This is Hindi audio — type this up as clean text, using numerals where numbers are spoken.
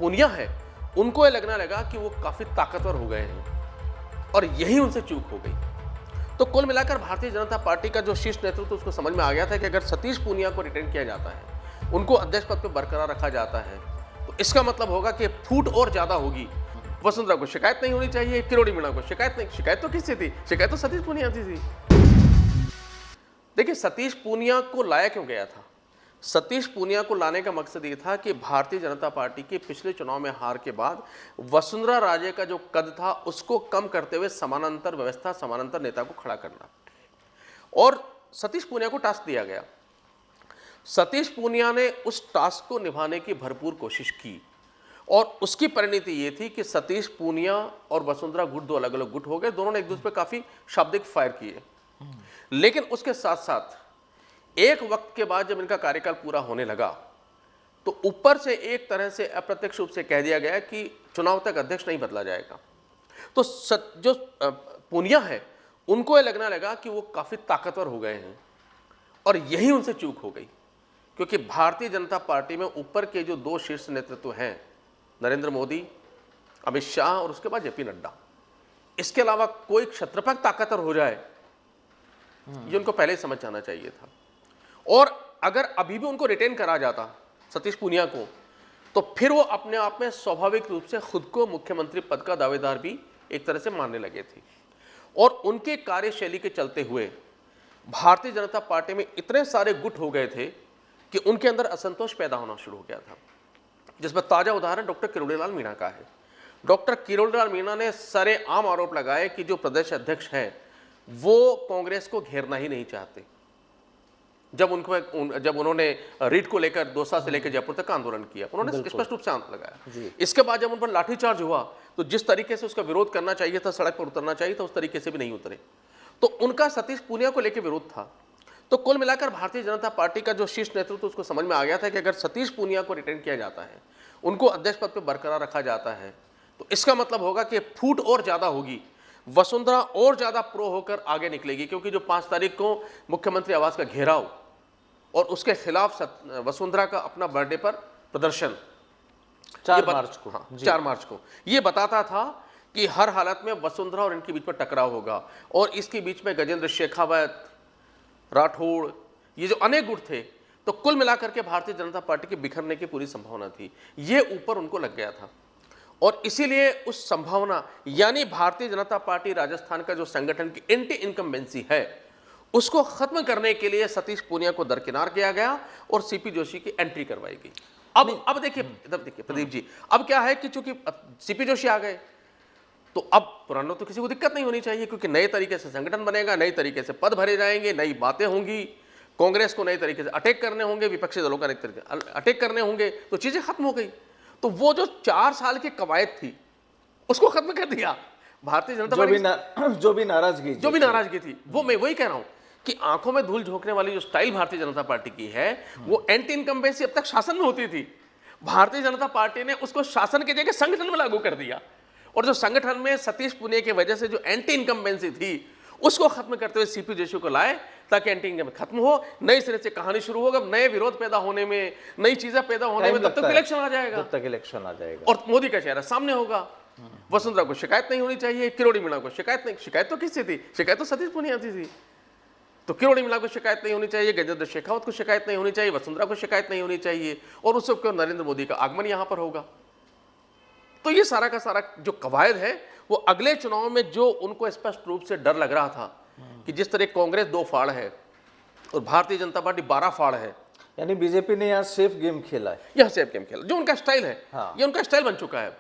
पूनिया हैं उनको ये लगने लगा कि वो काफी ताकतवर हो गए हैं और यही उनसे चूक हो गई। तो कुल मिलाकर भारतीय जनता पार्टी का जो शीर्ष नेतृत्व उसको समझ में आ गया था कि अगर सतीश पूनिया को रिटेन किया जाता है, उनको अध्यक्ष पद पर बरकरार रखा जाता है, तो इसका मतलब होगा कि फूट और ज्यादा होगी। वसुंधरा को शिकायत नहीं होनी चाहिए, किरोड़ी मीणा को शिकायत नहीं। शिकायत तो किससे थी? शिकायत तो सतीश पूनिया थी। देखिए, सतीश पूनिया को लाया क्यों गया था? सतीश पूनिया को लाने का मकसद ये था कि भारतीय जनता पार्टी के पिछले चुनाव में हार के बाद वसुंधरा राजे का जो कद था उसको कम करते हुए समानांतर व्यवस्था, समानांतर नेता को खड़ा करना, और सतीश पूनिया को टास्क दिया गया। सतीश पूनिया ने उस टास्क को निभाने की भरपूर कोशिश की और उसकी परिणति ये थी कि सतीश पूनिया और वसुंधरा गुट दो अलग अलग गुट हो गए। दोनों ने एक दूसरे पर काफी शाब्दिक फायर किए, लेकिन उसके साथ साथ एक वक्त के बाद जब इनका कार्यकाल पूरा होने लगा तो ऊपर से एक तरह से अप्रत्यक्ष रूप से कह दिया गया कि चुनाव तक अध्यक्ष नहीं बदला जाएगा। तो जो पूनिया है उनको ये लगने लगा कि वो काफी ताकतवर हो गए हैं और यही उनसे चूक हो गई, क्योंकि भारतीय जनता पार्टी में ऊपर के जो दो शीर्ष नेतृत्व हैं, नरेंद्र मोदी, अमित शाह और उसके बाद जेपी नड्डा, इसके अलावा कोई क्षत्रपक ताकतवर हो जाए ये उनको पहले ही समझ जाना चाहिए था। और अगर अभी भी उनको रिटेन करा जाता सतीश पूनिया को, तो फिर वो अपने आप में स्वाभाविक रूप से खुद को मुख्यमंत्री पद का दावेदार भी एक तरह से मानने लगे थे। और उनके कार्यशैली के चलते हुए भारतीय जनता पार्टी में इतने सारे गुट हो गए थे कि उनके अंदर असंतोष पैदा होना शुरू हो गया था, जिसमें ताजा उदाहरण डॉक्टर किरोड़ीलाल मीणा का है। डॉक्टर किरोड़ीलाल मीणा ने सरेआम आरोप लगाए कि जो प्रदेश अध्यक्ष हैं वो कांग्रेस को घेरना ही नहीं चाहते। जब उन्होंने रीट को लेकर दौसा से लेकर जयपुर तक आंदोलन किया, उन्होंने स्पष्ट रूप से आरोप लगाया। इसके बाद जब उन पर लाठीचार्ज हुआ तो जिस तरीके से उसका विरोध करना चाहिए था, सड़क पर उतरना चाहिए था, उस तरीके से भी नहीं उतरे। तो उनका सतीश पूनिया को लेकर विरोध था। तो कुल मिलाकर भारतीय जनता पार्टी का जो शीर्ष नेतृत्व उसको समझ में आ गया था कि अगर सतीश पूनिया को रिटेन किया जाता है, उनको अध्यक्ष पद पर बरकरार रखा जाता है, तो इसका मतलब होगा कि फूट और ज्यादा होगी, वसुंधरा और ज्यादा प्रो होकर आगे निकलेगी। क्योंकि जो 5 तारीख को मुख्यमंत्री आवास का घेराव और उसके खिलाफ वसुंधरा का अपना बर्थडे पर प्रदर्शन 4 मार्च को, हाँ 4 मार्च को, ये बताता था कि हर हालत में वसुंधरा और इनके बीच में टकराव होगा। और इसके बीच में गजेंद्र शेखावत, राठौड़, ये जो अनेक गुट थे, तो कुल मिलाकर के भारतीय जनता पार्टी के बिखरने की पूरी संभावना थी। ये ऊपर उनको लग गया था और इसीलिए उस संभावना, यानी भारतीय जनता पार्टी राजस्थान का जो संगठन की एंटी इनकम्बेंसी है उसको खत्म करने के लिए सतीश पूनिया को दरकिनार किया गया और सीपी जोशी की एंट्री करवाई गई। अब देखिए प्रदीप जी, अब क्या है कि चूंकि सीपी जोशी आ गए तो अब पुराना तो किसी को दिक्कत नहीं होनी चाहिए, क्योंकि नए तरीके से संगठन बनेगा, नए तरीके से पद भरे जाएंगे, नई बातें होंगी, कांग्रेस को नए तरीके से अटैक करने होंगे, विपक्षी दलों का नए तरीके अटैक करने होंगे, तो चीजें खत्म हो गई। तो वो जो 4 साल की कवायद थी उसको खत्म कर दिया भारतीय जनता पार्टी। जो भी नाराजगी थी वो, मैं वही कह रहा हूं कि आंखों में धूल झोंकने वाली जो स्टाइल भारतीय जनता पार्टी की है वो एंटी इनकम्बेंसी अब तक शासन में होती थी। भारतीय जनता पार्टी ने उसको शासन की जगह संगठन में लागू कर दिया और जो संगठन में सतीश पूनिया की वजह से जो एंटी इनकम्बेंसी थी उसको खत्म करते हुए सीपी जोशी को लाए ताकि एंटी इनकम्बेंसी खत्म हो, नए सिरे से कहानी शुरू होगा। नए विरोध पैदा होने में, नई चीजें पैदा होने में तब तक इलेक्शन आ जाएगा और मोदी का चेहरा सामने होगा। वसुंधरा को शिकायत नहीं होनी चाहिए, किरोड़ी मीणा को शिकायत नहीं। शिकायत तो किससे थी? शिकायत तो सतीश पूनिया थी। तो किरोड़ी मीणा को शिकायत नहीं होनी चाहिए, गजेंद्र शेखावत को शिकायत नहीं होनी चाहिए, वसुंधरा को शिकायत नहीं होनी चाहिए और उससे नरेंद्र मोदी का आगमन यहां पर होगा। तो ये सारा का सारा जो कवायद है वो अगले चुनाव में जो उनको स्पष्ट रूप से डर लग रहा था कि जिस तरह कांग्रेस 2 फाड़ है और भारतीय जनता पार्टी 12 फाड़ है, यानी बीजेपी ने यहाँ सेफ गेम खेला है, यह सेफ गेम खेला, जो उनका स्टाइल है। ये उनका स्टाइल बन चुका है।